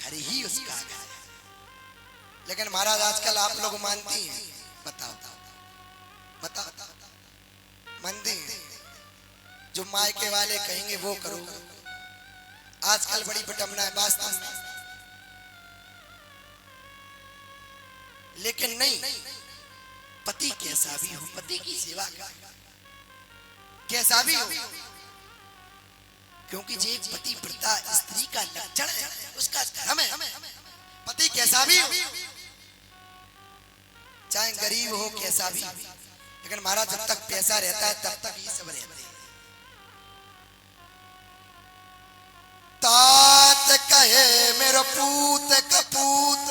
घर ही उसका घर है। लेकिन महाराज आजकल आप लोग मानती हैं? बताओ बताओ, मानती हैं? जो मायके वाले कहेंगे वो करो। आजकल बड़ी विडंबना है वास्तव में, लेकिन नहीं, पति कैसा भी हो, पति की सेवा कैसा भी हो, क्योंकि जो एक पतिव्रता स्त्री का लक्षण है, उसका धर्म है। पति कैसा भी हो, चाहे गरीब हो, कैसा भी, लेकिन महाराज जब तक पैसा रहता है तब तक ये सब रहते हैं। तात कहे मेरो पूत कपूत,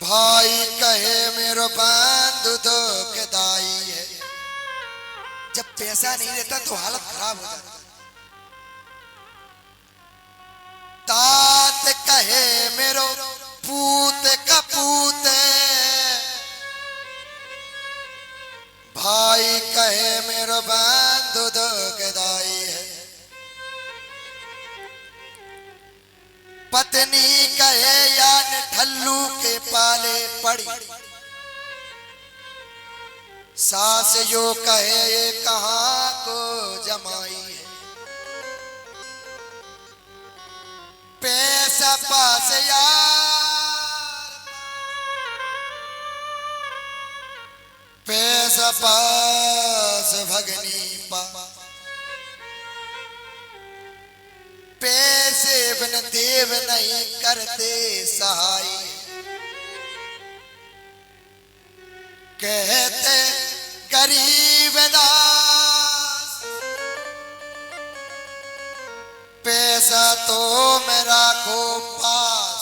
भाई कहे मेरो बंधु दुखदाई है। जब पैसा नहीं रहता तो हालत खराब हो जाती। तात कहे मेरो पूत कपूत, भाई कहे मेरो बंधु दुखदाई है। पत्नी कहे या ढल्लू के पाले पड़ी, सास यो कहे ये कहाँ को जमाई है। पैसा पास यार, पैसा पास भगनी पा, पैसे बिन देव नहीं करते सहाय। कहते गरीब दास, पैसा तो मैं राखो पास।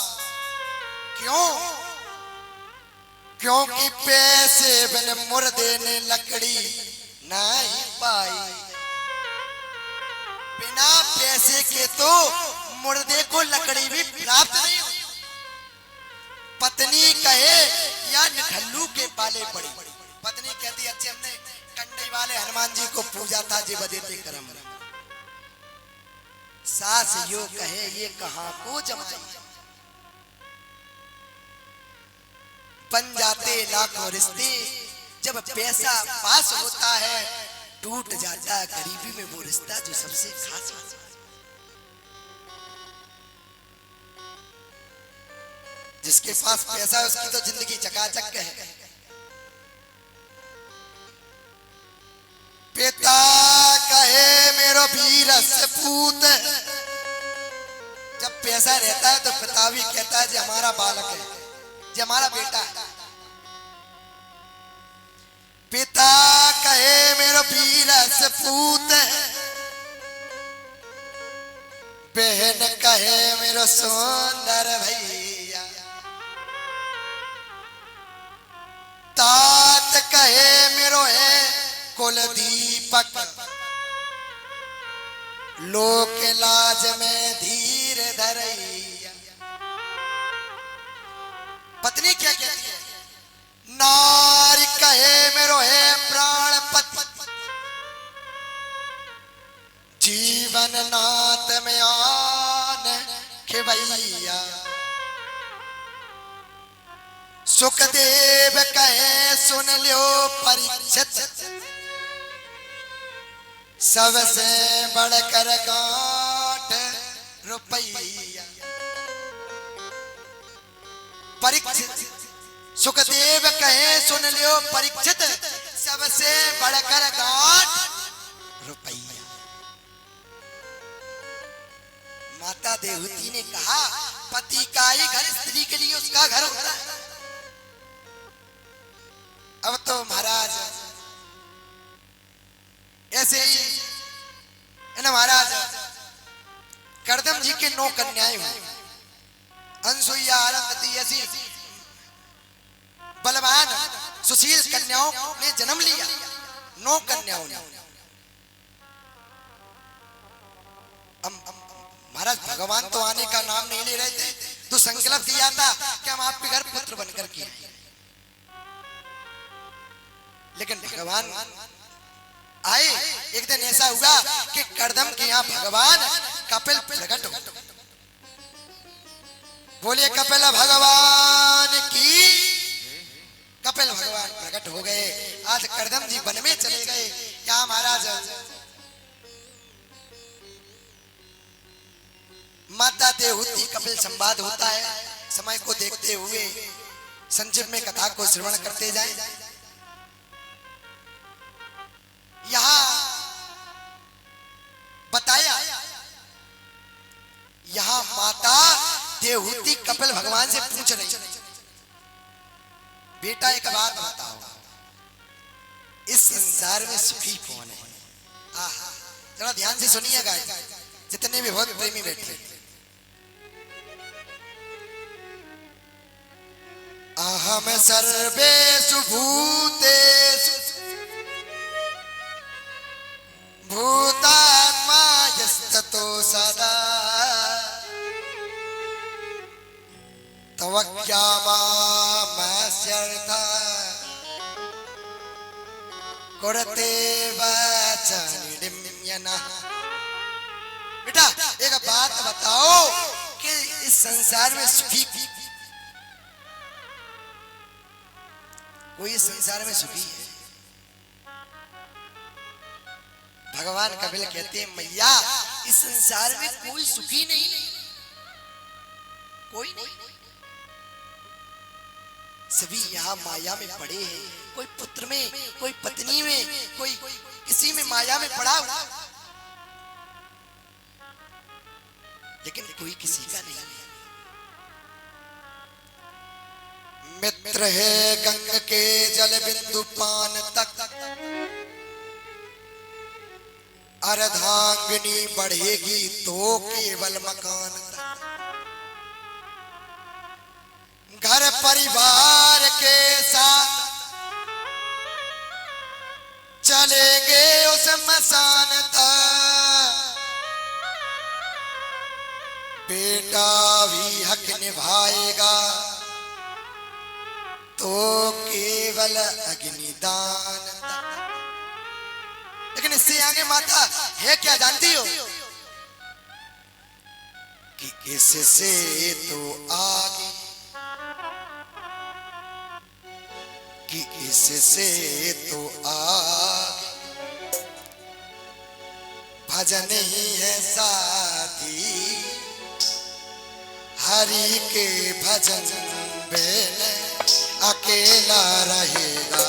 क्यों? क्योंकि पैसे बिन मुर्दे ने लकड़ी नहीं पाई। बिना पैसे के तो मुर्दे को लकड़ी भी प्राप्त नहीं होती। पत्नी कहे या निठल्लू के पाले पड़ी। पत्नी कहती अच्छे हमने कंडई वाले हनुमान जी को पूजा था जी बदेते करम। सास यो कहे ये कहाँ को जमाई। बन जाते लाखों रिश्ते, जब पैसा पास होता है टूट जाता है गरीबी में वो रिश्ता जो सबसे खास होता है। जिसके पास पैसा है उसकी तो जिंदगी चकाचक है। पिता कहे मेरो वीर सपूत, जब पैसा रहता है तो पिता भी कहता है जो हमारा बालक है, जो हमारा बेटा है। पिता कहे मेरो वीर सपूत, बहन कहे मेरो सुंदर भैया। तात कहे मेरो है कुल दीपक, लोक लाज में धीर धरैया। पत्नी क्या कहती है? नारी कहे मेरो है प्राणपति, जीवन नाथ में आन खिवैया। सुखदेव कहे सुन लियो परीक्षित, सबसे बढ़कर गांठ रुपैया। परीक्षित, सुखदेव कहे सुन लियो परीक्षित, सबसे बढ़कर गांठ रुपैया। माता देवहूति ने कहा पति का ही घर स्त्री के लिए उसका घर होता है। अब तो महाराज ऐसे ही है ना महाराज, करदम जी के 9 कन्याएं हुई। अनसुईया आरंभती ऐसी बलवान सुशील कन्याओं ने जन्म लिया। 9 कन्याओं ने। महाराज भगवान तो आने का नाम नहीं ले रहे थे, तो संकल्प दिया था कि हम आपके घर पुत्र बनकर के आए। लेकिन भगवान आए। एक दिन ऐसा हुआ कि करदम के यहाँ भगवान कपिल प्रकट हो। बोले कपिल भगवान की। कपिल भगवान प्रकट हो गए। आज करदम जी वन में चले गए। क्या महाराज माता देवहूति कपिल संवाद होता है। समय को देखते हुए संजीव में कथा को श्रवण करते जाएं। यहाँ बताया, यहाँ माता देवहूति कपिल भगवान से पूछ रही, बेटा एक बात बताओ, इस संसार में सुखी कौन है? आहा, जरा ध्यान से सुनिएगा, जितने भी बहुत प्रेमी बैठे। अहम सर्वेषु भूतेषु भूतात्मा यस्ततो सदा तव ज्ञानमस्यर्था कुरते वचनिडिम्यनः। बेटा एक बात बताओ कि इस संसार में सुखी कोई इस संसार में सुखी है? भगवान कपिल कहते हैं मैया इस संसार में कोई सुखी नहीं, कोई नहीं। सभी यहाँ माया में पड़े हैं। कोई पुत्र में, कोई पत्नी में, कोई किसी में माया में पड़ा हुआ, लेकिन कोई किसी का नहीं है। मित्र है गंग के जल बिंदु पान तक, अर्धांगिनी बढ़ेगी तो केवल मकान तक। घर परिवार के साथ चलेंगे उस मसान तक, बेटा भी हक निभाएगा तो केवल अग्निदान तक। लेकिन इससे आगे माता है क्या जानती हो कि इससे तो आगे, कि इससे तो आगे भजन ही है साथी, हरि के भजन बिन अकेला रहेगा।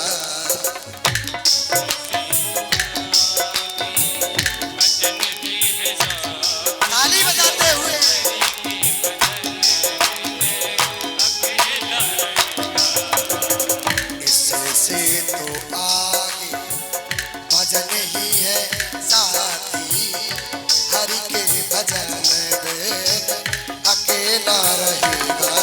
ताली बजाते हुए इससे तो आगे भजन ही है साथी, हरि के भजन बिन अकेला रहेगा।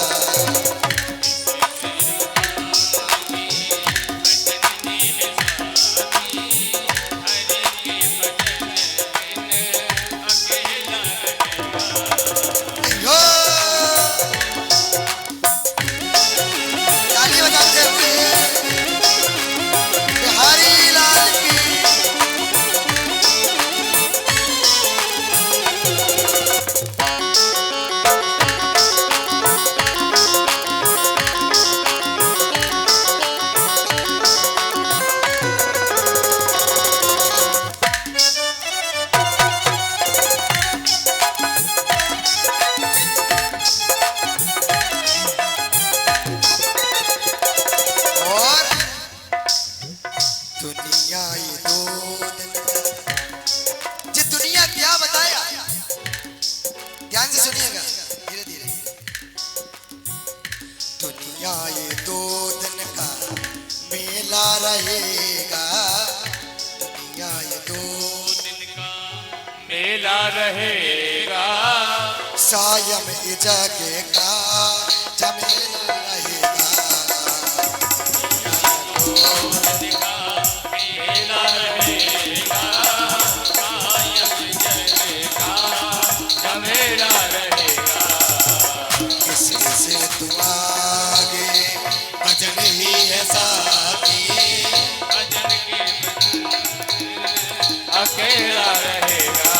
रहेगा सायम जग का झमेला रहेगा। मेला रहेगा सायम जग का झमेला रहेगा। इससे तू आगे भजन ही है साथी, भजन के अकेला रहेगा।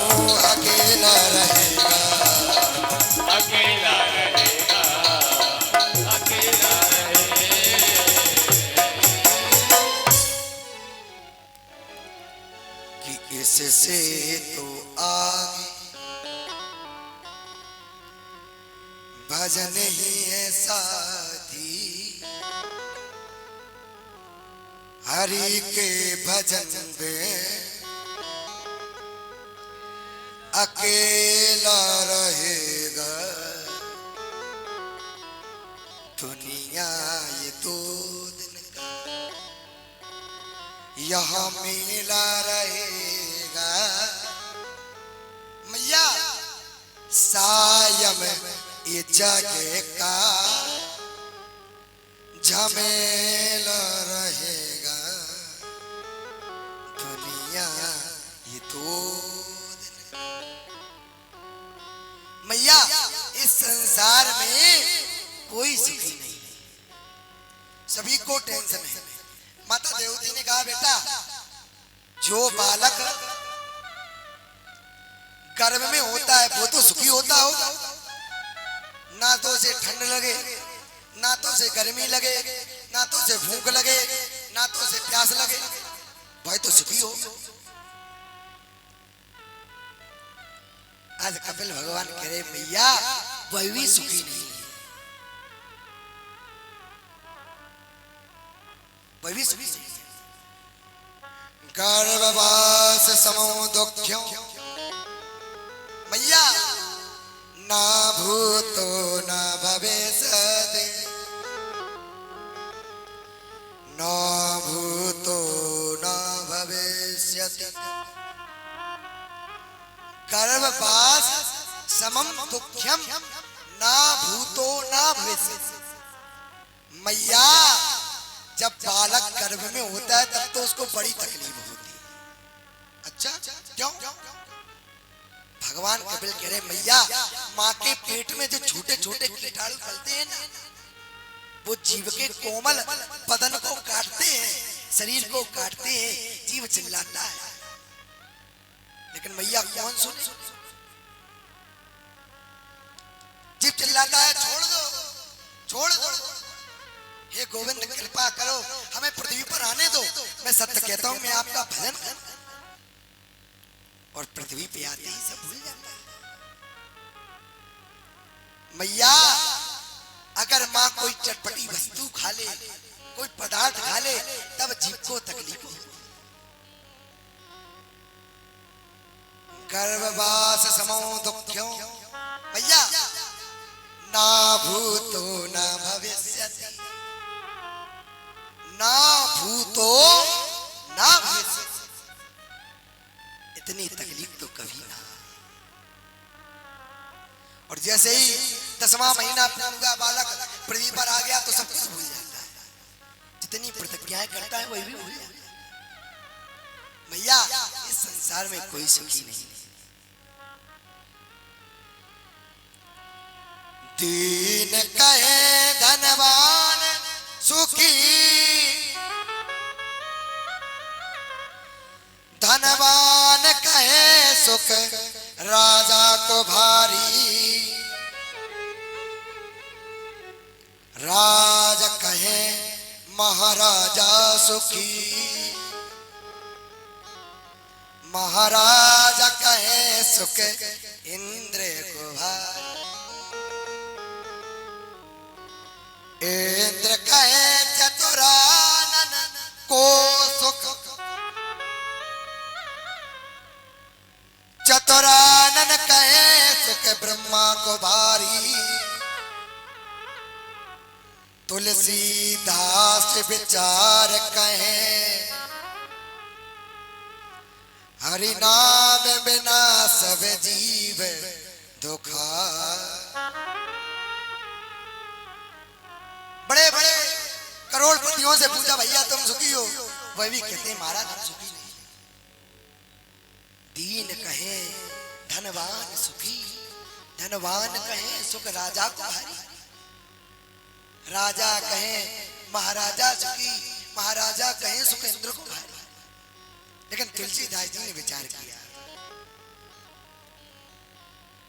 तू अकेला से तो आगे भजन ही है साथी, हरि के भजन में अकेला रहेगा दुनिया ये 2 दिन का, यहाँ मेला रहेगा। मैया सायम ये जग का झमेला रहेगा दुनिया ये 2 दिन का। मैया इस संसार में कोई सुखी नहीं, सभी को टेंशन है। माता देवती ने कहा बेटा जो बालक गर्भ में होता है वो तो सुखी होता होगा, ना तो उसे ठंड लगे, ना तो उसे गर्मी लगे, ना तो उसे भूख लगे, ना तो उसे प्यास लगे, भाई तो सुखी हो। आज कपिल भगवान कह रहे मैया वह भी सुखी नहीं है, वह भी सुखी नहीं है। गर्भवास समो दुख्यो मैया ना भूतो ना भविष्यति, ना भूतो ना भविष्यति। गर्भवास समम दुख्यम ना भूतो ना भविष्यति। मैया जब बालक गर्भ में होता है तब तो उसको बड़ी तकलीफ होती है। अच्छा क्यों? भगवान कपिल कह रहे मैया माँ के पेट में जो छोटे छोटे कीटाणु पलते हैं ना, वो जीव के कोमल बदन को काटते हैं, शरीर को काटते हैं, जीव चिल्लाता है, लेकिन मैया कौन सुने? जीव चिल्लाता है छोड़ दो, छोड़ दो, हे गोविंद कृपा करो हमें पृथ्वी पर आने दो, मैं सत्य कहता हूं मैं आपका भजन कर। और पृथ्वी पे आते ही सब भूल जाता है। मैया अगर माँ कोई चटपटी वस्तु खा ले, कोई पदार्थ खा ले, तब जीव को तकलीफ हो। गर्भवास समो दुख्यो मैया ना भूतो ना भविष्यति, ना भूतो ना भविष्यति। इतनी तकलीफ तो कभी ना। और जैसे ही 10वां महीना पूरा हुआ, बालक पृथ्वी पर आ गया तो सब कुछ भूल जाता है, जितनी प्रतिज्ञाएं करता है वही भी भूल जाता है। मैया इस संसार में कोई सुखी नहीं। दीन कहे धनवान सुखी, धनवान कहे सुख राजा को भारी, राज कहे महाराजा सुखी, महाराजा कहे सुख इंद्र को भारी, इंद्र कहे चतुरानन को सुख, चतुरानन कहे सुख ब्रह्मा को भारी, तुलसीदास विचार कहे हरि नाम बिना सब जीव दुखा। बड़े बड़े करोड़पतियों से पूछा भैया तुम सुखी हो, वह भी कहते हैं महाराज हम सुखी नहीं। दीन कहे धनवान सुखी, धनवान कहे सुख राजा को भारी, राजा कहे महाराजा सुखी, महाराजा कहे सुख इंद्र को भारी। लेकिन तुलसीदास जी ने विचार किया,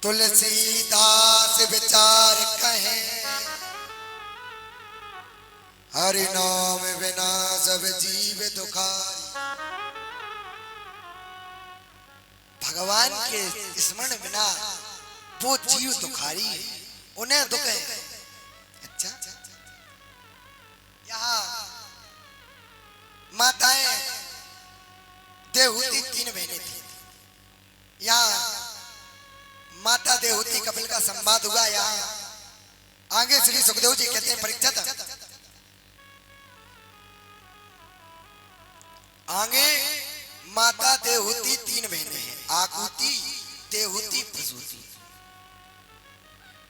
तुलसीदास विचार कहे हरि नाम बिना सब जीव दुखारी। भगवान के स्मरण बिना वो जीव दुखारी है, उन्हें दुख है। अच्छा, यहाँ माताएं देवहूति 3 बहनें थी। यहाँ माता देवहूति कपिल का संवाद हुआ। यहाँ आगे श्री सुखदेव जी कहते हैं, परीक्षित आगे माता देवहूति 3 बहनें हैं, आकुति, देवहूति, प्रसूति।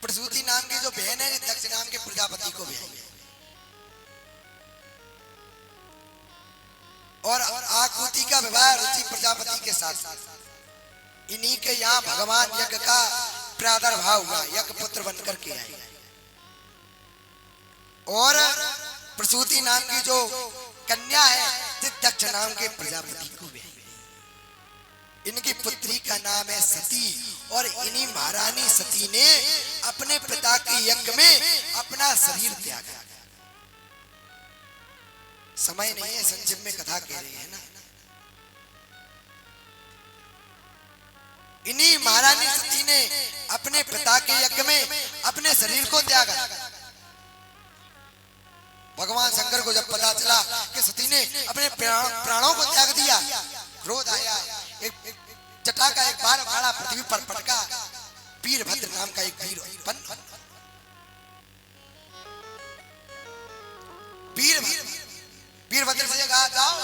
प्रसूति नाम की जो बहन है दक्ष नाम के प्रजापति को ब्याही है, और आकुति का विवाह रुचि प्रजापति के साथ। इन्हीं के यहाँ भगवान यज्ञ का प्रादुर्भाव हुआ, यज्ञ पुत्र बनकर के आए। और प्रसूति नाम की जो कन्या है दक्ष नाम के प्रजापति को ब्याही। इनकी पुत्री का नाम है सती, और इन्हीं महारानी सती ने अपने पिता के यज्ञ में अपना शरीर त्यागा। समय नहीं है, संक्षेप में कथा कह रही है ना। इन्हीं महारानी सती ने अपने पिता के यज्ञ में अपने शरीर को त्यागा। भगवान शंकर को जब पता चला कि सती ने अपने प्राणों को त्याग दिया, क्रोध आया। एक जटा का एक बार भाड़ा पृथ्वी पर पटका। वीरभद्र नाम का एक वीर वीरभद्र से कहा, जाओ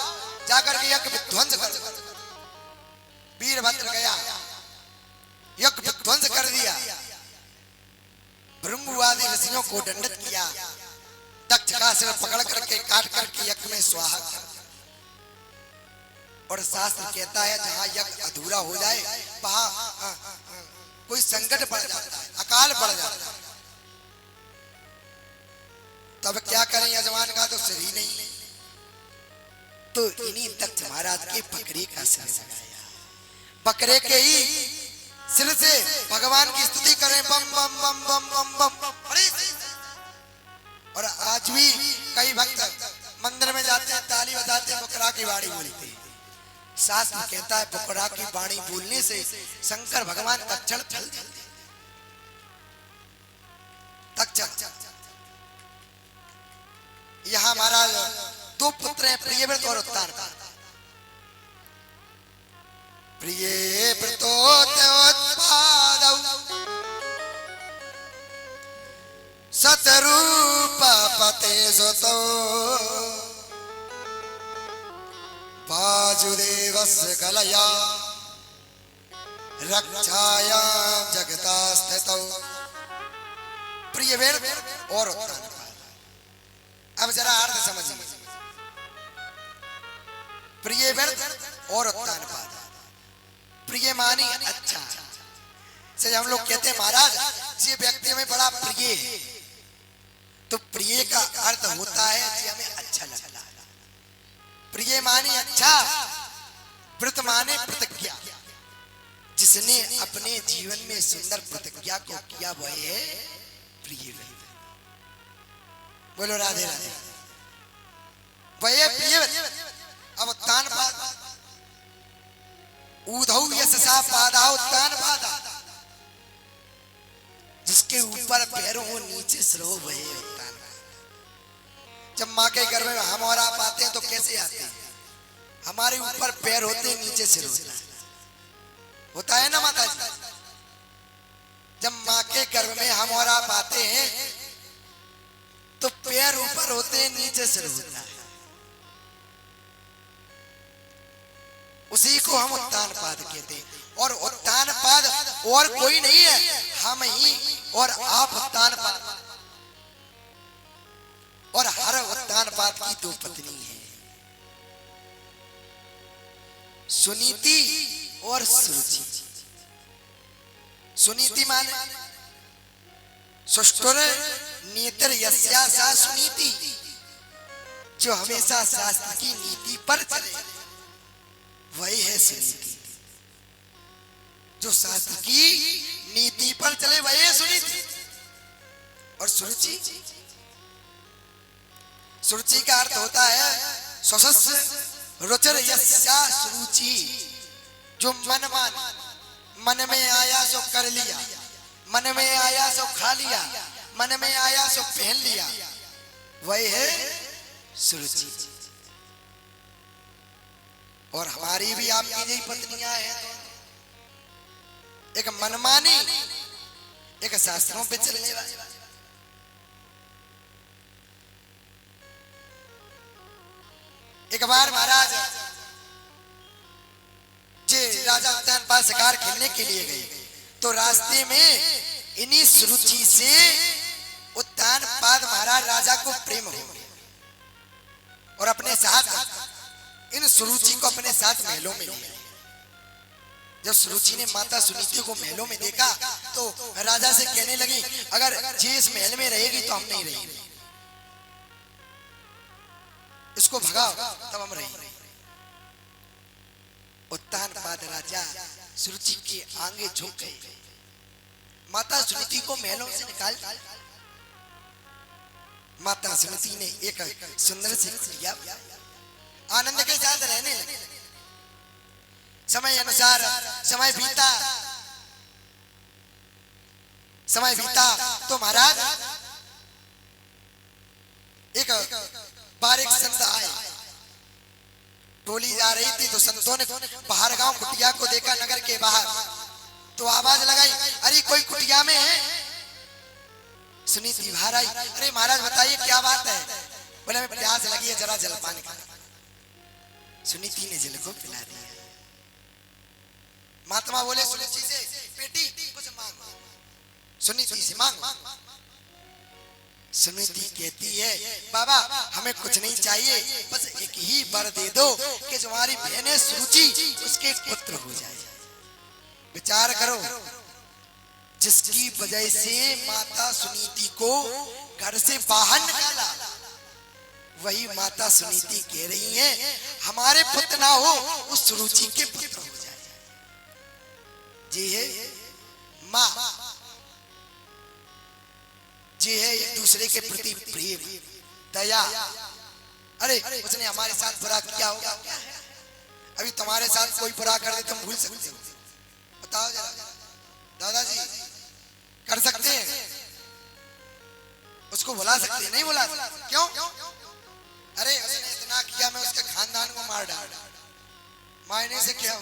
जाकर के यज्ञ विध्वंस कर। वीरभद्र गया, यज्ञ विध्वंस कर दिया। भृंगुवादी ऋषियों को दंडित किया। दक्ष का सिर पकड़ करके काट करके यज्ञ में स्वाहा कर। और शास्त्र कहता है जहां यज्ञ अधूरा हो जाए वहां कोई संकट पड़ जाता है, अकाल पड़ जाता है। तब क्या करें, यजमान का तो सिर ही नहीं। तो इन्हीं दक्ष महाराज के बकरे का सिर लगाया। बकरे के ही सिर से भगवान की स्तुति करें, बम बम बम बम बम बम। और आज भी कई भक्त मंदिर में जाते हैं, ताली बजाते हैं, बुकरा की वाणी बोलते हैं। शास्त्र कहता है बुकरा की वाणी बोलने से शंकर भगवान तक्षण फल देते। तक्षण यहाँ महाराज 2 पुत्र हैं, प्रियव्रत और उत्तानपाद। सतरूप पते सुतो वासुदेवस्य कलया रक्षाया जगता स्थितौ। प्रियव्रत और उत्तानपाद। अब जरा अर्थ समझिए। प्रियव्रत और उत्तानपाद। प्रिय मानी अच्छा से हम लोग कहते हैं महाराज ये व्यक्ति हमें बड़ा प्रिय है, तो प्रिय का अर्थ होता है कि हमें अच्छा लगता है। प्रिय मानी अच्छा, व्रत माने प्रतिज्ञा। जिसने अपने जीवन में सुंदर प्रतिज्ञा को किया वह है प्रिय। बोलो राधे राधे। वह प्रिय। अब उत्तानपाद ऊधौ यशसा पादा उत्तानपादा, जिसके ऊपर पैरों हो नीचे सिर हो वह उत्तानपाद। जब माँ के गर्भ में हम और आप आते हैं तो कैसे आते हैं? हमारे ऊपर पैर होते हैं, नीचे सिर होता है ना माता जी। जब माँ के गर्भ में हम और आप आते हैं तो पैर ऊपर होते हैं, नीचे सिर होता है। उसी को हम उत्तानपाद कहते हैं। और उत्तानपाद और कोई नहीं है, हम ही और आप उत्तानपाद। और हर उत्तानपाद की 2 पत्नी है, सुनीति और सुरुचि। सुनीति माने सुष्टुर नीतिर यस्या सा सुनीति, जो हमेशा शास्त्र की नीति पर चले वही है सुनीति। जो शास्त्र की नीति पर चले वही है सुनीति। और सुरुचि, सुरुचि का अर्थ होता है स्वस्य रुचिर यस्या सुरुचि, जो मन माने मन में आया सो कर लिया, मन में आया सो खा लिया, मन में आया सो पहन लिया, वही है सुरुचि। और हमारी भी आपकी यही पत्नियां हैं, एक मनमानी, एक शास्त्रों पे चलने वाली। एक बार महाराज जे राजा उद्यान पास शिकार खेलने के लिए गए, तो रास्ते में इन्हीं सुरुचि से उद्यान पाद महाराज राजा को प्रेम हो गया और अपने साथ इन सुरुचि को अपने साथ महलों में लिया। जब सुरुचि ने माता सुनीति को महलों में देखा तो राजा से कहने लगी, अगर जी इस महल में रहेगी तो हम नहीं रहेंगे, इसको भगाओ तब हम रहेंगे। उत्तान पाद राजा सुरुचि के आगे झुक गए, माता सुनीति को महलों से निकाल। माता सुनीति ने एक सुंदर सी कुटिया आनंद के साथ रहने लगे। समय अनुसार समय बीता, समय बीता तो महाराज एक बार एक संत आए, टोली जा रही थी तो संतों ने बाहर गांव कुटिया को देखा, नगर के बाहर, तो आवाज लगाई, अरे कोई कुटिया में है। सुनीति बाहर आई, अरे महाराज बताइए क्या बात है। बोले हमें प्यास लगी है, जरा जलपान का। सुनीति ने जल को पिला दिया। महात्मा बोले सुनीति से, बेटी कुछ मांगो। सुनीति से मांगो। सुनीति कहती है, बाबा हमें कुछ नहीं चाहिए, बस एक ही वर दे दो कि जो हमारी बहन सुरुचि उसके पुत्र हो जाए। विचार करो, जिसकी वजह से माता सुनीति को घर से बाहर निकाला, वही माता सुनीति कह रही है हमारे पुत्र ना हो, उस सुरुचि के पुत्र हो जाए। जी है माँ, जी है एक दूसरे के प्रति प्रेम, दया। अरे उसने हमारे साथ बुरा किया होगा, अभी तुम्हारे साथ कोई बुरा कर दे तुम भूल सकते हो? बताओ जरा दादाजी, कर सकते हैं? उसको बुला सकते हैं? नहीं बुला सकते। क्यों? अरे उसने इतना किया, मैं उसके खानदान को मार डाला, मायने से क्या हो?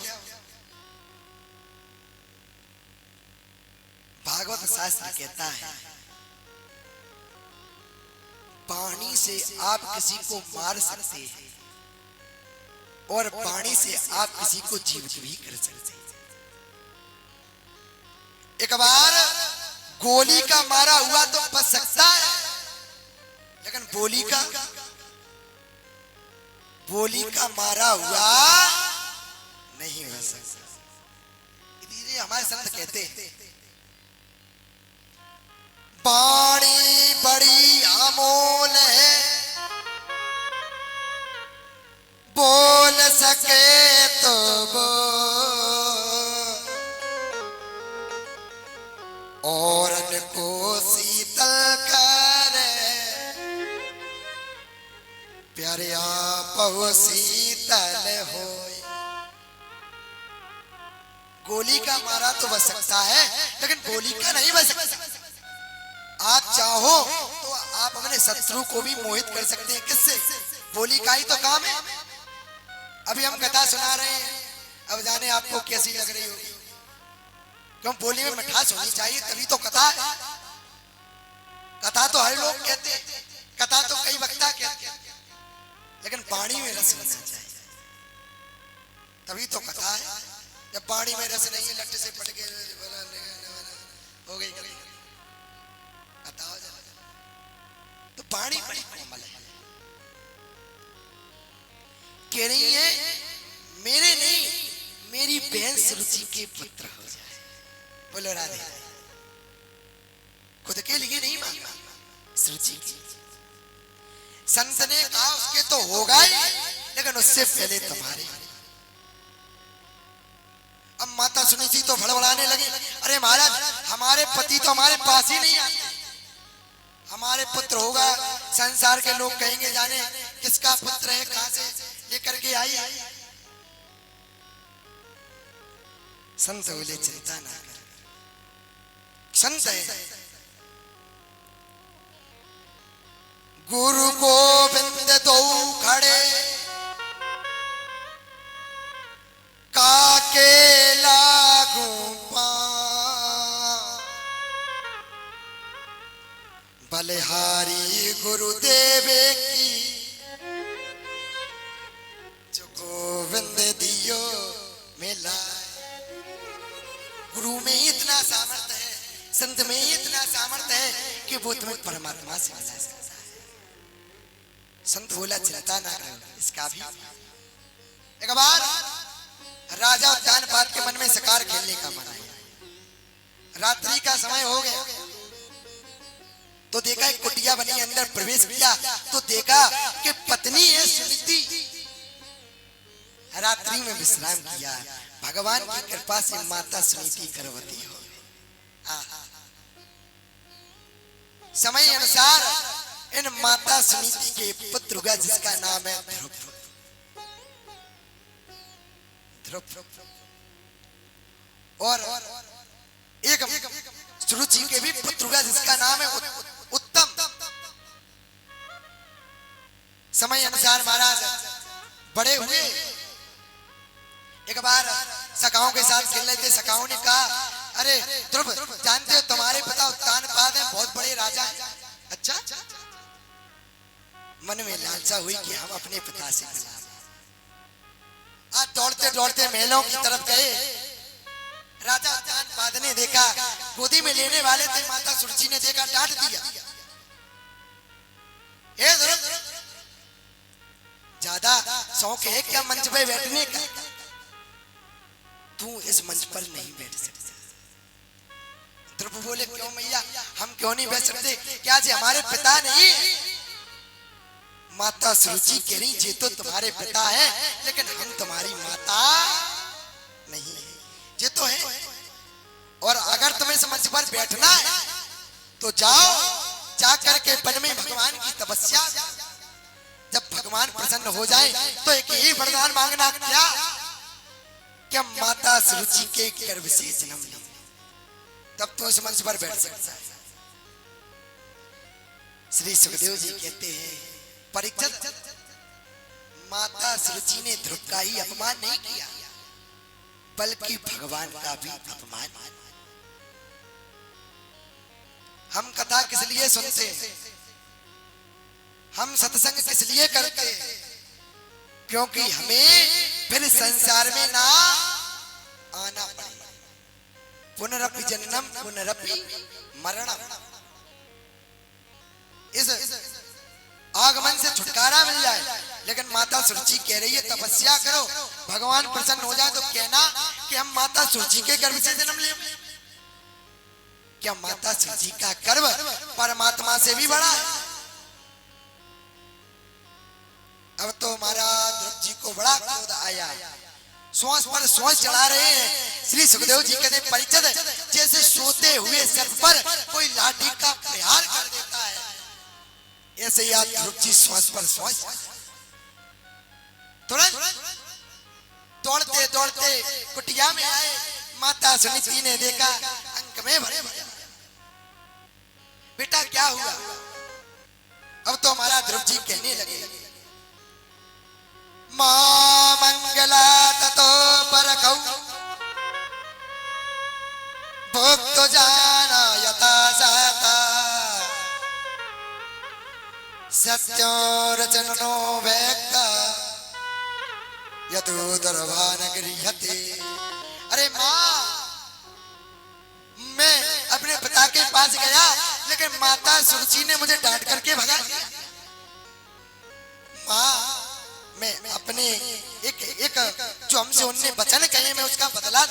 भागवत शास्त्र कहता है, पानी से आप किसी को मार सकते हैं और पानी से आप किसी को जीवित भी कर सकते हैं। एक बार गोली का मारा हुआ तो बच सकता है, लेकिन बोली का मारा हुआ नहीं हो सकता। इसलिए हमारे संत कहते हैं, पानी बड़ी अमोल है, बोल सके तो औरन को शीतल करे, प्यारे आपो शीतल हो। गोली का मारा तो बच सकता है, लेकिन गोली का नहीं बच सकता। आप चाहो तो आप अपने शत्रु को भी मोहित कर सकते हैं। किससे? बोली का ही तो काम है। अभी हम कथा सुना रहे हैं, अब जाने आपको कैसी लग रही होगी, क्यों? बोली में मिठास होनी चाहिए, तभी तो कथा है। कथा तो हर लोग कहते हैं, कथा तो कई वक्ता कहते हैं, लेकिन वाणी में रस होना चाहिए, तभी तो कथा है। जब वाणी में रस नहीं है, लट्टे से पट के हो गई कथा हो जाए। तो वाणी बड़ी कोमल है, कह रही है मेरे नहीं, मेरी बहन सुरुचि के पुत्र हो जाए। बोलो राधे। खुद के लिए नहीं मांगा, सुरुचि की। संत ने कहा उसके तो होगा ही, लेकिन उससे पहले तुम्हारे। अब माता सुनीति तो भड़बड़ाने लगी, अरे महाराज हमारे पति तो हमारे पास ही नहीं आते, हमारे पुत्र होगा, संसार के लोग कहेंगे जाने किसका पुत्र है, कहां से लेकर के आई। संत बोले चिंता ना कर, संत है। गुरु गोविंद दो खड़े काके लागू पां, बलिहारी गुरुदेव की जो गोविंद दियो मिला। गुरु में इतना सामर्थ्य है, संत में इतना सामर्थ्य है कि वो तुम्हें परमात्मा से मिला सकता है। संत बोला चिंता ना करो, इसका भी एक बार राजा उद्यानपाद के मन में शिकार खेलने का मन आया। रात्रि का समय हो गया तो देखा एक कुटिया बनी, अंदर प्रवेश किया तो देखा कि पत्नी है सुनीति रात्रि में विश्राम किया। भगवान की कृपा से माता सुनीति गर्भवती हो गई। समय अनुसार इन माता सुनीति के पुत्र हुआ जिसका नाम है ध्रुव। और एक सुरुचि के भी पुत्र हुआ जिसका नाम है उत्तम। समय अनुसार महाराज बड़े हुए। एक बार सखाओं के साथ खेल रहे थे। सखाओं ने कहा, अरे ध्रुव जानते हो तुम्हारे पिता उत्तानपाद हैं, बहुत बड़े राजा हैं। अच्छा, मन में लालसा हुई कि हम अपने पिता से मिला। आज दौड़ते दौड़ते महलों की तरफ गए। राजा उत्तानपाद ने देखा, गोदी में लेने वाले थे, माता सुरुचि ने देखा, डांट दिया, हे ध्रुव ज्यादा शौक है क्या मंच पे बैठने का? तू इस मंच पर नहीं बैठ सकता। ध्रुव बोले, क्यों मैया, हम क्यों नहीं बैठ सकते? क्या जी हमारे पिता नहीं? माता सुरुचि कह रही, ये तो तुम्हारे पिता है लेकिन हम तुम्हारी माता नहीं है। ये तो है, और अगर तुम्हें इस मंच पर बैठना है तो जाओ, जाकर के वन में भगवान की तपस्या। जब भगवान प्रसन्न हो जाए तो एक ही वरदान मांगना, क्या माता सुरुचि के गर्भ से जन्म ले, तब तो इस मंच पर बैठ सकता है। श्री सुखदेव जी कहते हैं, परीक्षित माता सुरुचि ने ध्रुव का ही अपमान नहीं किया बल्कि भगवान का भी अपमान। हम कथा किस लिए सुनते हैं, हम सत्संग किस लिए करते हैं? क्योंकि हमें फिर संसार में ना आना पड़े। पुनरपि जन्म पुनरपि मरणम। इस आगमन से छुटकारा मिल जाए। लेकिन माता सुरुचि कह रही है, तपस्या करो, भगवान प्रसन्न हो जाए तो कहना कि हम माता सुरुचि के गर्भ से जन्म ले। क्या माता सुरुचि का गर्भ परमात्मा से भी बड़ा है? अब तो महाराज ध्रुव जी को बड़ा क्रोध आया, श्वास पर श्वास चढ़ा रहे हैं। श्री सुखदेव जी कहते, परीक्षित जैसे सोते हुए सर्प पर कोई लाठी का प्रहार कर देता है, ऐसे याद ध्रुव जी श्वास पर श्वास। तुरंत दौड़ते दौड़ते कुटिया में आए। माता सुनीति ने देखा, अंक में भरे भरे। बेटा क्या हुआ? अब तो हमारा ध्रुव जी कहने लगे, मां मंगला ततो परखौ भक्त जाना यथा साता सत्यो रचनो व्यक्ता यतो दरबान गृह्यते। अरे माँ, मैं अपने पिता के पास गया लेकिन माता सुरुचि ने मुझे डांट करके भगा दिया। माँ, मैं अपने एक जो हमसे उनने वचन कहे मैं उसका बदला।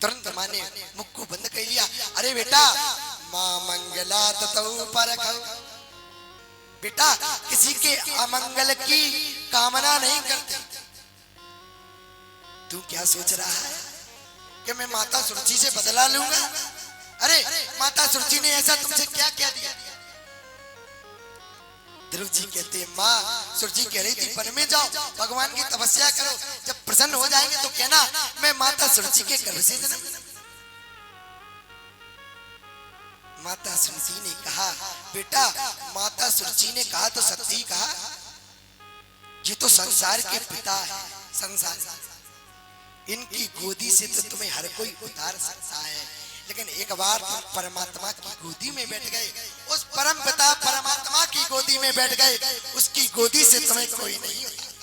तुरंत माँ ने मुख को बंद कर लिया। अरे बेटा, माँ मंगला ततो परखौ। बेटा, किसी के अमंगल की कामना नहीं करते। तू क्या सोच रहा है कि मैं माता सुरुचि से बदला लूंगा? अरे माता सुरुचि ने ऐसा तुमसे क्या क्या दिया? ध्रुव जी कहते हैं माँ सूर्य जी कह रही थी वन में जाओ भगवान की तपस्या करो, जब प्रसन्न हो जाएंगे तो कहना मैं माता सूर्य जी के गर्भ से जन्म। माता सूर्य जी ने कहा बेटा, माता सूर्य जी ने कहा तो सत्य ही कहा, ये तो संसार के पिता है, संसार इनकी गोदी से तो तुम्हें हर कोई उतार सकता है, लेकिन एक बार तुम परमात्मा की गोदी में बैठ गए, उस परम पिता परमात्मा की गोदी में बैठ गए, उसकी गोदी से तुम्हें कोई नहीं उतार।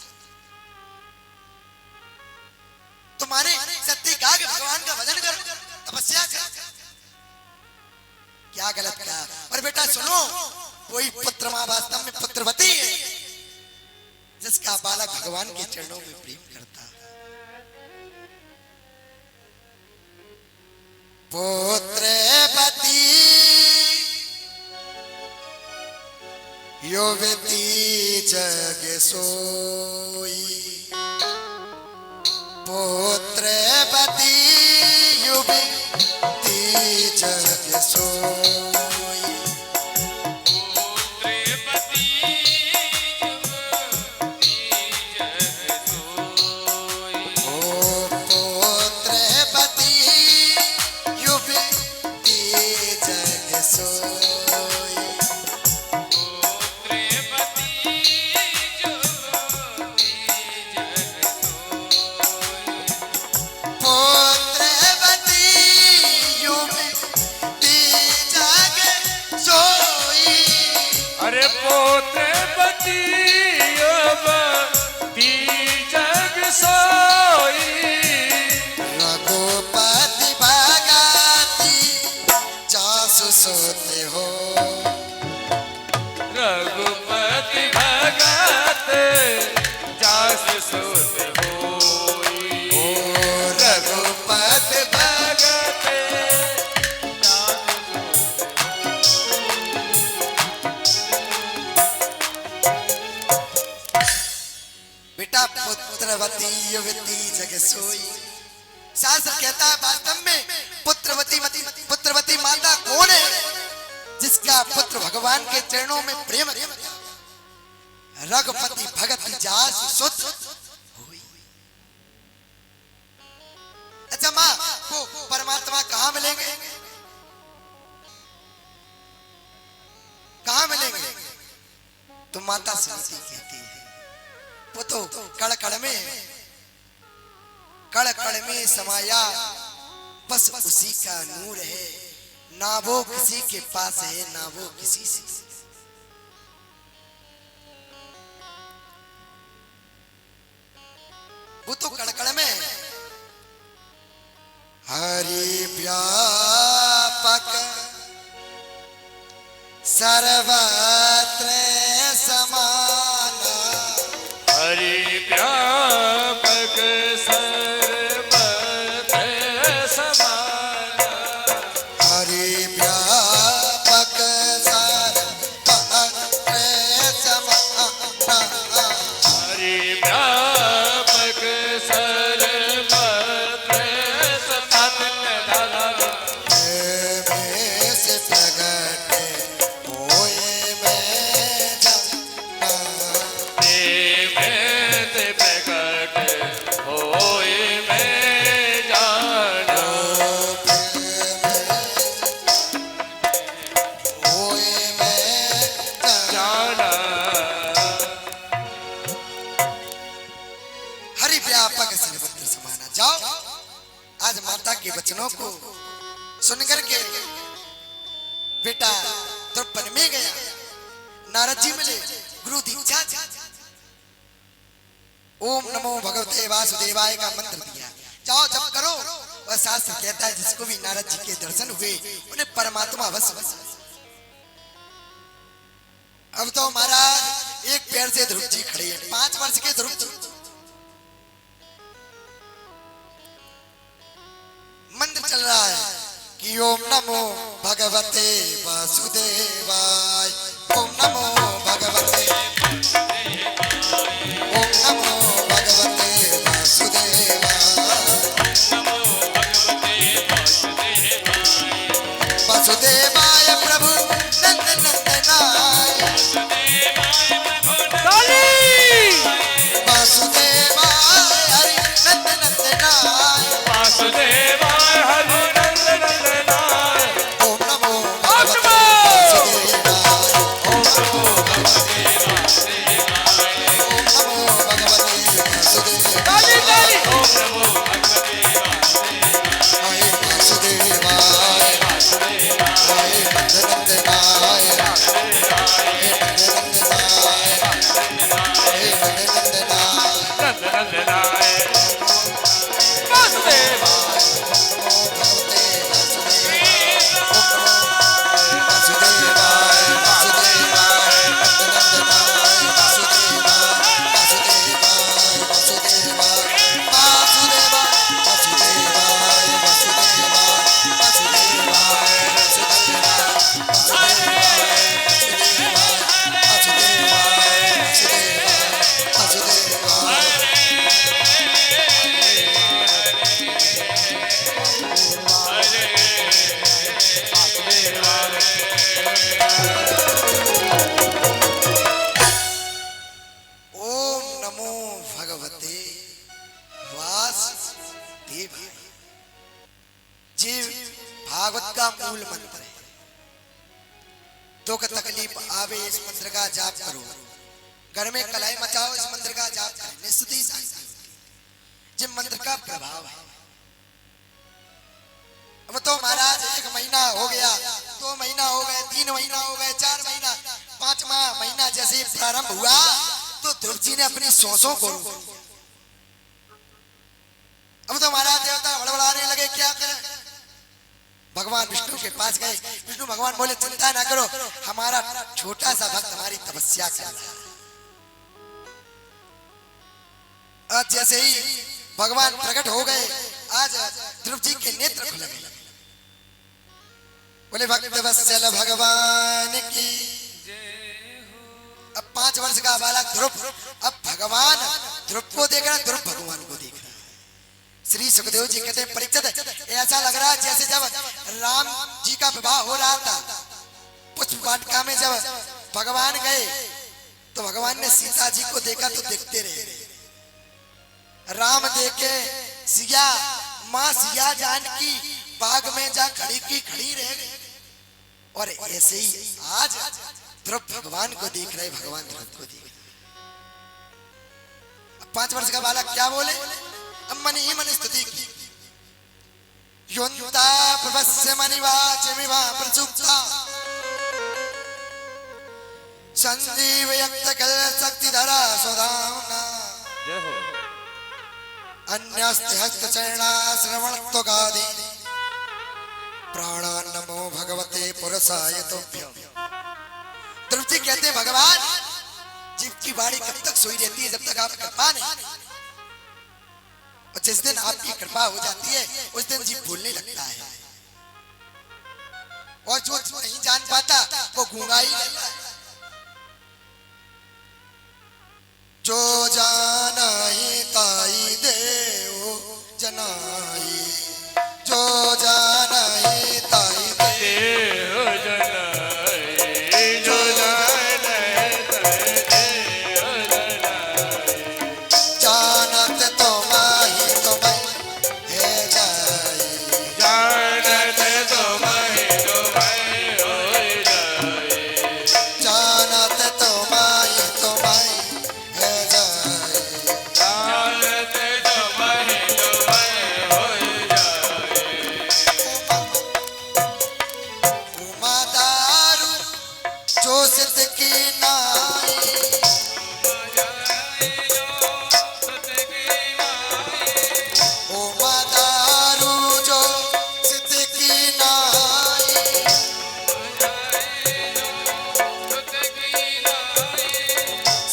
तुम्हारे सत्य कहा कि भगवान का भजन करो, तपस्या करो, क्या गलत कहा। और बेटा सुनो, कोई पुत्र मां वास्तव में पुत्रवती है जिसका बालक भगवान के चरणों में प्रेम करता है। पुत्रवती युवती जग सोई, पुत्रवती युवती जग सोई। सोते हो रघुपति भगत जास सोते हो, रघुपति भगत बेटा पुत्रवती युवती जग सोई। शास्त्र कहता है वास्तव में पुत्रवती माता कौन है? जिसका पुत्र भगवान के चरणों में प्रेम करता है। रघुपति भगत जास सुत होई। अच्छा माँ, वो परमात्मा कहाँ मिलेंगे? कहाँ मिलेंगे? तो माता सरस्वती कहती है वो तो कड़ कड़ में समाया, बस उसी का नूर है, ना वो किसी के पास है ना वो किसी से। वो तो कड़कड़ में है। हरि व्यापक सर्वत्र समान, हरि व्यापक वचनों को सुनकर के बेटा द्रौपद में गया, नारद जी मिले, गुरु दीक्षा, ओम नमो भगवते वासुदेवाय का मंत्र दिया, जाओ जप करो। वह शास्त्र कहता है जिसको भी नारद जी के दर्शन हुए उन्हें परमात्मा अवश्य। अब तो महाराज एक पैर से ध्रुव जी खड़े हैं, 5 वर्ष के ध्रुव जी। मंत्र चल रहा है कि ओम नमो भगवते वासुदेवाय, ओम नमो भगवते, ओम नमो भगवते वासुदेवाय, वासुदेवाय प्रभु नंद नंदनाय, नंदनाय वासुदेवाय भागवत का मूल मंत्र है। दुख तकलीफ आवे इस मंत्र का जाप करो, घर में कलाई मचाओ इस मंत्र का जाप करें, निस्तुति शांति जिस मंत्र का प्रभाव है। अब तो महाराज 1 महीना हो गया, 2 महीना हो गए, 3 महीना हो गए, 4 महीना, 5वां महीना जैसे प्रारंभ हुआ तो ध्रुव जी ने अपनी सोचों को अब तो महाराज देवता बड़बड़ाने लगे, क्या करें? भगवान विष्णु के पास गए। विष्णु भगवान बोले चिंता ना करो, हमारा छोटा सा भक्त हमारी तपस्या कर रहा है। आज जैसे ही भगवान प्रकट हो गए, आज ध्रुव जी के नेत्र खुल गए। बोले भक्त वत्सल भगवान की। अब 5 वर्ष का बालक ध्रुव अब भगवान ध्रुव को देख रहा, ध्रुव भगवान को देख रहा। श्री सुखदेव जी कहते हैं परीक्षित ऐसा लग रहा है जैसे जब राम जी का विवाह हो रहा था, पुष्प वाटिका में जब भगवान गए तो भगवान ने सीता जी को देखा तो देखते रहे। राम देखे सिया, माँ सिया जानकी बाग में जा खड़ी की खड़ी रह गई। और ऐसे ही आज ध्रुव भगवान को देख रहे, भगवान ध्रुव को देख रहे। 5 वर्ष का बालक क्या बोले? अब मन ही मन स्तुति की। योन्ता प्रभस्य मनिवाचमिवा प्रसुप्ता संजीवयक्त कल शक्तिधरा स्वधाम्ना अन्यस्ते हस्तचरणा श्रवणत्वगादि प्राणान् नमो भगवते पुरुषाय तुभ्यं। ध्रुव जी कहते हैं भगवान जीव की बाड़ी कब तक सोई रहती है जब तक आप कृपा नहीं। और जिस दिन आपकी कृपा हो जाती है उस दिन जीव भूलने लगता है, और जो नहीं जान पाता वो गूंगा ही रहता है। जो जानाई ताई देव जनाई, जो जानाई ताई देव जनाई, जो जानाई ताई देव जनाई, जानत तो माही तो मैं है जाई, जानत तो माही तो मैं हो जाई, जानत तो माही तो मैं है जाई, जानत तो माही तो मैं हो जाई। उमा दारू जो सिद्ध की नाई, उमा दारू जो सिद्ध की नाई,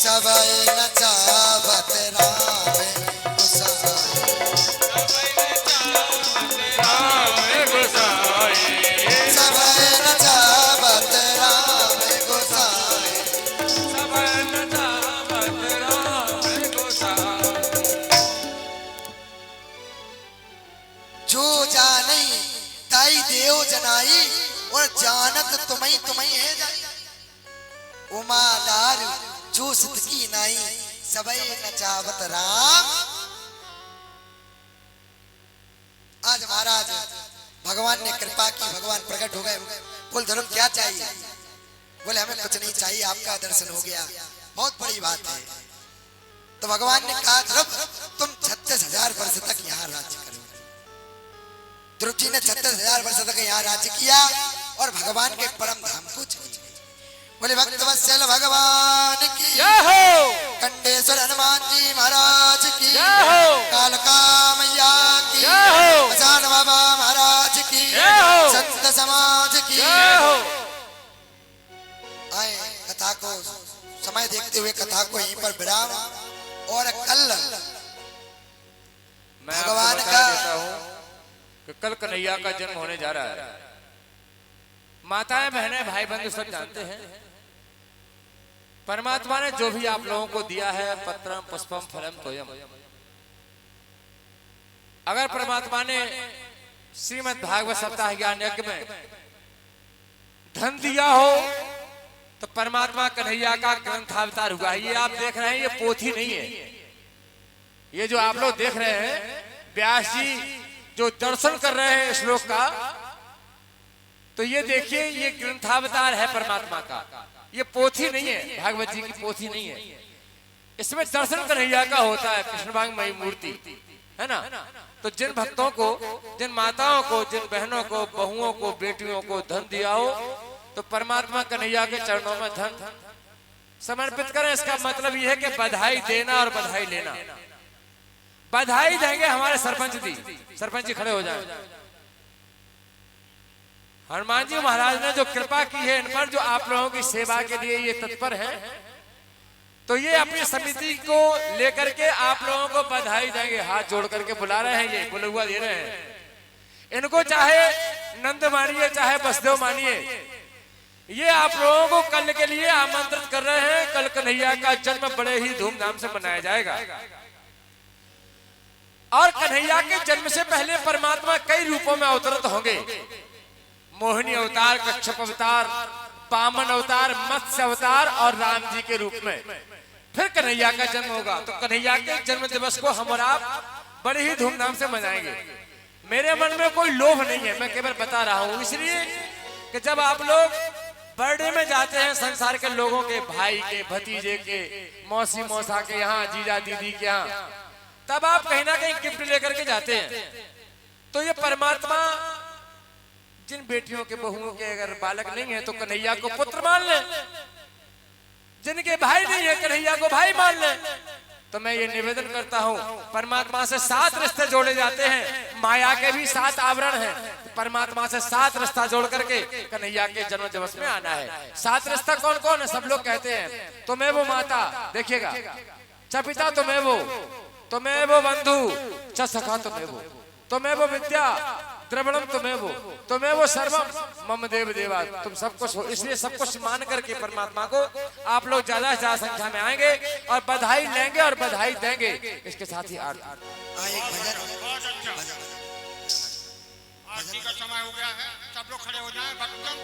सबई नचावत राम गोसाई, सबई नचावत राम गोसाई। जो जानी ताई देव जनाई, और जानत तुम्हें तुम्हें है जाई। उमा दारू जो सिद्ध की नाई, सबई नचावत राम। आज महाराज भगवान ने कृपा की, भगवान प्रकट हो गए। बोल धर्म क्या चाहिए? बोले हमें कुछ नहीं चाहिए, आपका दर्शन हो गया, बहुत बड़ी बात है। तो भगवान ने कहा ध्रुव तुम 36,000 वर्ष तक यहाँ राज्य करो। ध्रुव जी ने 36,000 वर्ष तक यहाँ राज्य किया और भगवान के परम धाम को चले। बोले भक्त वत्सल भगवान की जय हो, कंडेश्वर हनुमान जी महाराज की जय हो, कालका मैया की जय हो, मसान बाबा महाराज की जय हो, संत समाज की जय हो। आए कथा को समय देखते हुए कथा को यहीं पर विराम। और कल मैं भगवान आपको का बता देता हूं कि कल कन्हैया का जन्म होने जा रहा है। माताएं बहनें भाई बंधु सब जानते हैं, परमात्मा ने जो भी आप लोगों को दिया है पत्रम पुष्पम फलम तोयम, अगर परमात्मा ने श्रीमद् भागवत सप्ताह ज्ञान यज्ञ में धन दिया हो तो परमात्मा कन्हैया का ग्रंथावतार हुआ है। ये आप देख रहे हैं, ये पोथी नहीं है। ये जो आप लोग देख रहे हैं, व्यास जी जो दर्शन कर रहे हैं श्लोक का, तो ये देखिए ये ग्रंथावतार है परमात्मा का, ये पोथी नहीं है, भागवत जी की पोथी नहीं है। इसमें दर्शन कन्हैया का होता है, कृष्णवांगमयी मूर्ति है ना। तो जिन भक्तों को, जिन माताओं को, जिन बहनों को, बहुओं को, बेटियों को धन दिया हो तो परमात्मा कन्हैया के चरणों में धन समर्पित करें। इसका मतलब यह है कि बधाई देना और बधाई लेना। बधाई देंगे हमारे सरपंच जी, सरपंच जी खड़े हो जाएं। हनुमान जी महाराज ने जो कृपा की है इन पर, जो आप लोगों की सेवा के लिए ये तत्पर हैं, तो ये अपनी समिति को लेकर के आप लोगों को बधाई देंगे। हाथ जोड़ करके बुला रहे हैं, ये बुलुआ दे रहे हैं। इनको चाहे नंद मानिए चाहे वसुदेव मानिए, ये आप लोगों को कल के लिए आमंत्रित कर रहे हैं। कल कन्हैया का जन्म बड़े ही धूमधाम से मनाया जाएगा। और कन्हैया के जन्म से पहले परमात्मा कई रूपों में अवतरित होंगे। मोहिनी अवतार, कच्छप अवतार, वामन अवतार, मत्स्य अवतार और राम जी के रूप में फिर कन्हैया का जन्म होगा। तो कन्हैया के जन्म दिवस को हम और आप बड़े ही धूमधाम से मनाएंगे। मेरे मन में कोई लोभ नहीं है, मैं केवल बता रहा हूं, इसलिए कि जब आप लोग बर्थडे में जाते हैं संसार के लोगों के, भाई के, भतीजे के, मौसी मौसा के यहाँ, जीजा दीदी के यहाँ, तब आप कहीं ना कहीं गिफ्ट लेकर के जाते हैं। तो ये परमात्मा जिन बेटियों के, बहुओं के अगर बालक नहीं है तो कन्हैया को पुत्र मान ले, जिनके भाई नहीं है कन्हैया को भाई मान ले। तो मैं ये निवेदन करता हूँ, परमात्मा से 7 रिश्ते जोड़े जाते हैं, माया के भी 7 आवरण हैं। परमात्मा से 7 रिश्ता जोड़ करके कन्हैया के जन्म दिवस में आना है। 7 रिश्ता कौन कौन है? सब लोग कहते हैं तुम्हें वो माता, देखिएगा, च पिता तुम्हें वो बंधु, च सखा तुम्हें वो विद्या, द्रविणम तुम्हें वो सर्वम मम देव देवा, तुम सब कुछ हो। इसलिए सब कुछ मान करके परमात्मा को आप लोग ज्यादा से ज्यादा संख्या में आएंगे और बधाई लेंगे और बधाई देंगे। इसके साथ ही आरती का समय हो गया है, सब लोग खड़े हो जाएं। भक्तों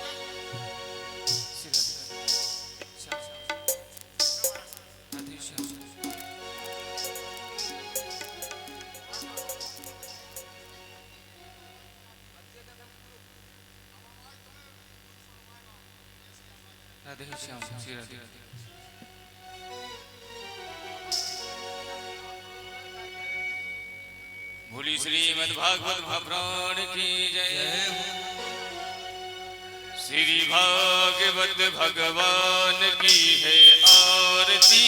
राधे श्याम, श्री राधे। भोली श्रीमद् भागवत महापुराण की जय। श्री भागवत भगवान की है आरती,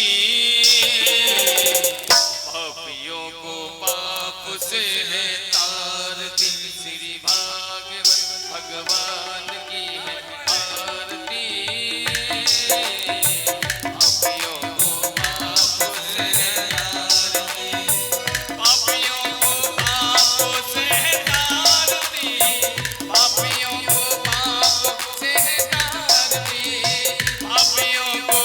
पापियों को पाप से है तारती। श्री भागवत भगवान की है आरती, पापियों को पाप से है तारती, पापियों को पाप से है तारती, पापियों को पाप से है तारती, पापियों को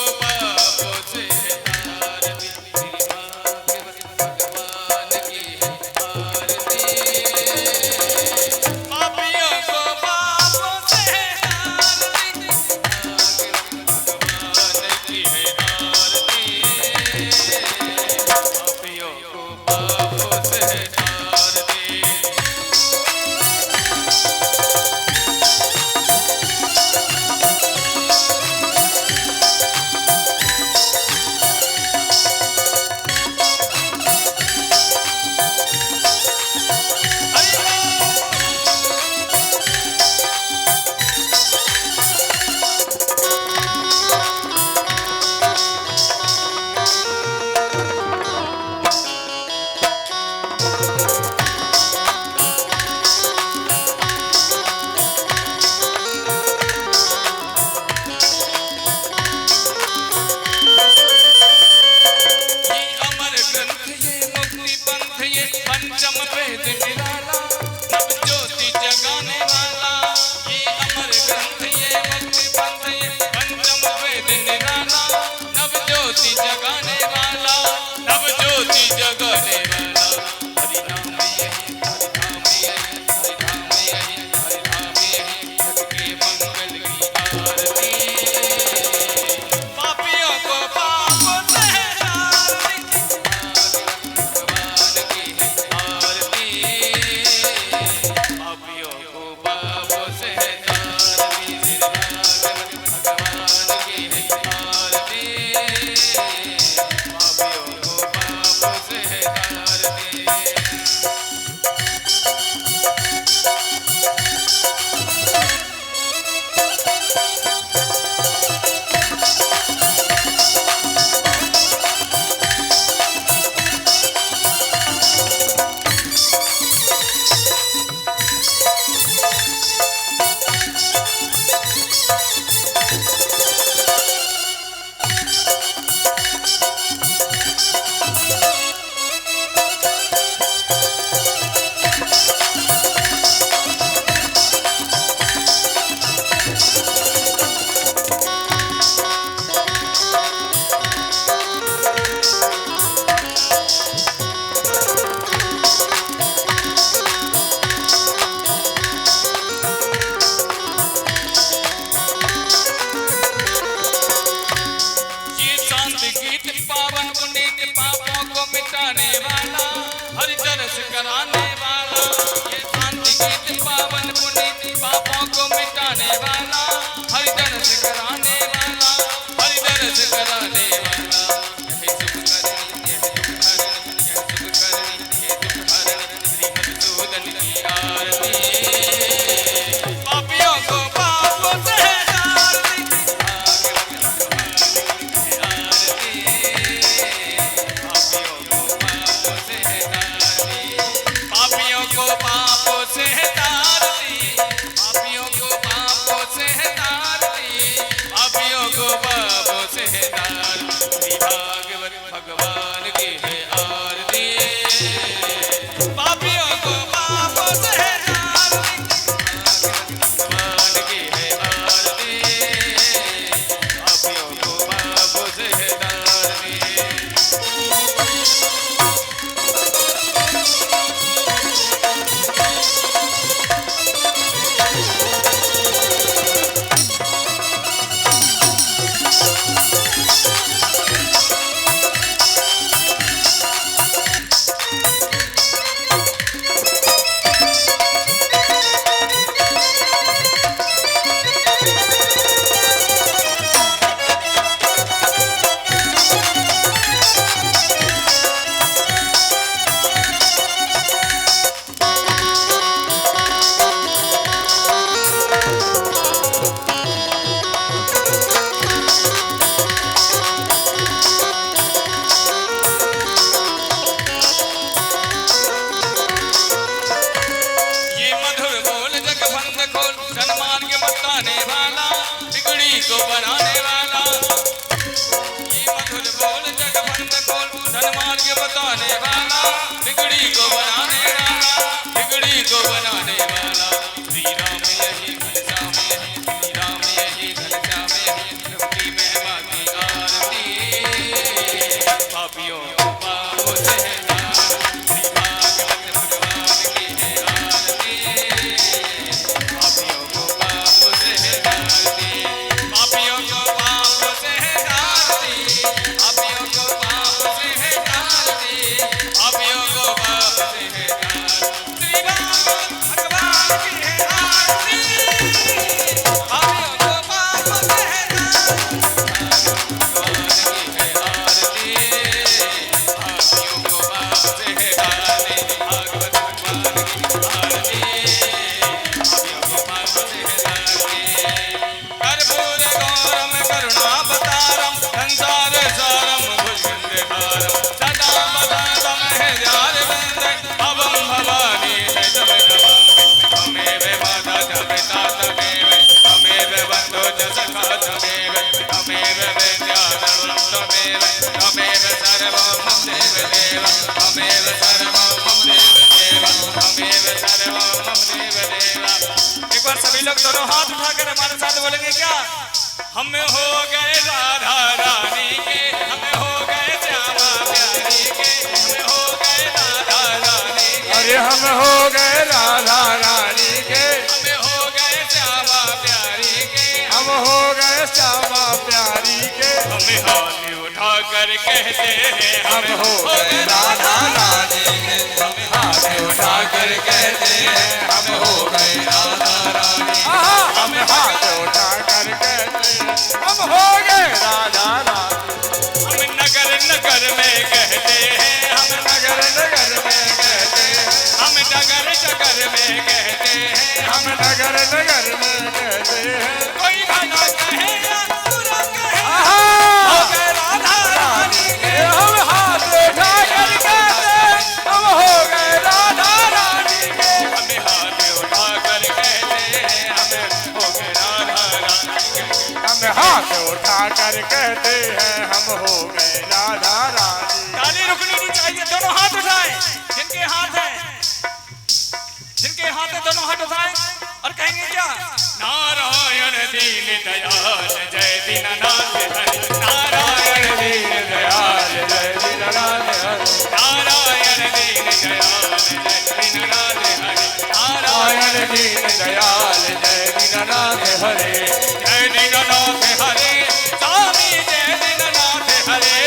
कराने वाला, ये शांति गीत पावन पुनीत पापों को मिटाने वाला, हरि दर्श कराने वाला, हरि दर्श कराने वाला, यही सुख करनी, यही दुख हरनी, यही सुख करनी, यही दुख हरनी, श्री मधुसूदन की आरती। पापियों को पापों से तारती, पापियों को पापों से तारती, पापियों को पापों से तारती, पापियों को पापों से तारती, भागवत भगवान की है आरती। पापियों को पापों से तारती, भगवान की है आरती, पापियों को पापों से तारती। को बनाने वाला, ये मधुर बोल जग बंद खोल, धनमान के बताने वाला, बिगड़ी को बनाने वाला, बिगड़ी को बनाने वाला, श्री राम यही घनश्याम यही, श्री राम यही घनश्याम यही, प्रभु महिमा की आरती। पापियों को पापों से तार, श्री भागवत भगवान की है आरती। पापियों को पापों से तारती, पापियों को पापों से तारती, पापियों को पापों से तारती, पापियों को पापों से तारती। श्री भागवत भगवान की है आरती। पापियों को पापों से तारती, भगवान की है आरती। पापियों को पापों से तारती, भागवत भगवान की आरती। पापियों को पापों से तारती। कर्पूर गौरम करुणावतारम, संसार सारम भुजगेन्द्रहारम, सदा वदनतम हृदयारविंदे, भवं भवानी शतम नमामि। त्वमेव माता च पिता त्वमेव, त्वमेव बन्धो च सखा त्वमेव, त्वमेव विद्याधरं त्वमेव, त्वमेव सर्वं मम देवदेव, त्वमेव सर्वं मम देवदेव, त्वमेव सर्वं मम देवदेव। एक बार सभी लोग दोनों हाथ उठाकर हमारे साथ बोलेंगे क्या? हम हो गए राधा रानी के, हम हो गए श्यामा प्यारी के, हम हो गए राधा रानी के, अरे हम हो गए राधा रानी के, हम हो गए श्यामा प्यारी के, हम हो गए श्यामा प्यारी के, हमें हाथ उठा कर कहते हैं हम हो गए राधा रानी के, हम हाथ उठा कर कहते हैं हम हो गए राधा रानी। हम हाथ उठा कर कहते हैं हम हो गए राधा रानी। हम नगर नगर में कहते हैं, हम नगर नगर में कहते हैं, हम डगर डगर में कहते हैं, हम नगर नगर में कहते हैं, कोई भला कहे या बुरा कहे, आहा, हो गए राधा रानी के। हम हाथ उठा कर कहते हैं हम हो गए राधा रानी के। हमें हाथ उठा कर कहते हैं हम हो गए राधा रानी के। हम हाथ उठा कर कहते हैं हम हो गए राधा रानी। ताली रुकनी नहीं चाहिए, दोनों हाथ उठाएं जिनके हाथ हैं, जिनके हाथ है दोनों हाथ उठाएं और कहेंगे क्या? नारायण दीन दयाल जय दीननाथ हरि, नारायण दीन दयाल जय दीननाथ हरि, नारायण दीन दयाल जय दीननाथ हरि, नारायण दीन दयाल जय दीननाथ हरे, जय दीननाथ हरे, स्वामी जय दीननाथ हरे,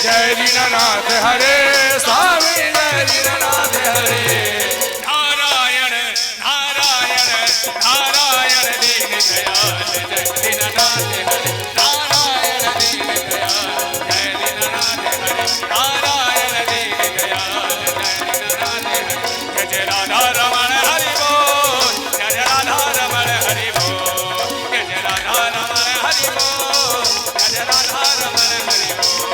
जय दीननाथ हरे, स्वामी जय दीननाथ नारायण नारायण नारायण दीन दयाल जय दीननाथ हरे नारायण दीन दयाल जय दीननाथ हरे नारायण दीन दयाल जय दीननाथ हरे जय जय राधा रमण हरि बोल जय जय राधा रमण हरि बोल जय जय राधा रमण हरि बोल जय जय राधा रमण हरि बोल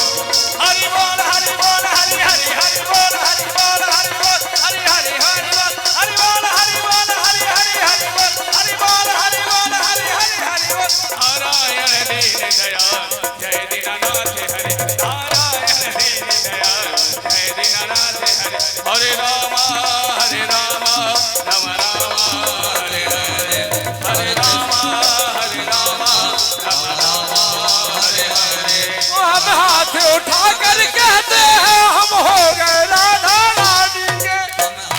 हरि बोल हरि बोल हरि हरि हरि बोल हरि बोल हरि बोल हरि हरि हरि बोल हरि बोल हरि बोल हरि हरि हरि बोल हरि बोल हरि बोल हरि हरि हरि बोल नारायण दीन दयाल जय दीननाथ हरे नारायण दीन दयाल जय दीननाथ हरे हरे राम राम राम हरे हरे हरे राम राम राम हरे हरे हम हाथ उठा कर कहते हैं हम हो गए राधा रानी के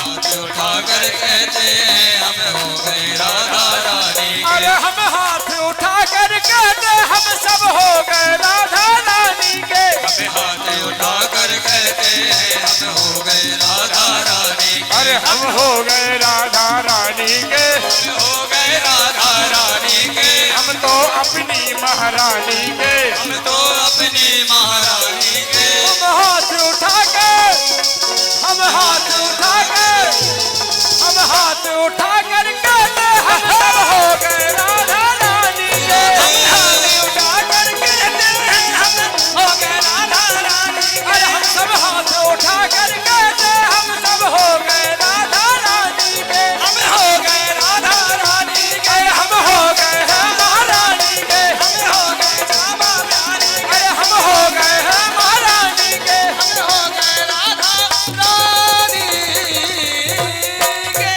हाथ उठा कर कहते हैं हम हो गए राधा रानी के अरे हम हाथ उठा कर कहते हम सब हो गए राधा रानी के हमें हाथ उठा कर कहते हैं हम हो गए राधा रानी के अरे हम हो गए राधा रानी के हो गए राधा रानी के हम तो अपनी महारानी के हम तो अपनी महारानी के हम हाथ उठा कर हम हाथ उठा कर हम हाथ उठा कर कहते हम सब हो गए राधा रानी के हम हाथ उठा कर कहते हम हो गए राधा रानी के अरे हम सब हाथ उठा कर कहते हम सब हो गए राधा रानी के हम हो गए राधा रानी के हम हो गए हैं महारानी के हम हो गए श्यामा प्यारी के हम हो गए हैं महारानी के हम हो गए राधा रानी के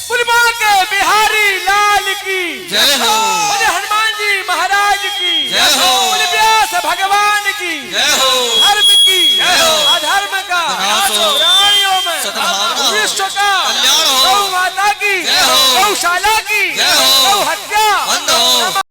पुलवा के बिहारी लाल की जय हो बोले हनुमान जी महाराज की जय हो बोले व्यास भगवान की जय हो धर्म की जय हो अधर्म का विनाश हो प्राणियों में सद्भावना हो विश्व का कल्याण हो गौ माता की जय हो गौशाला की जय हो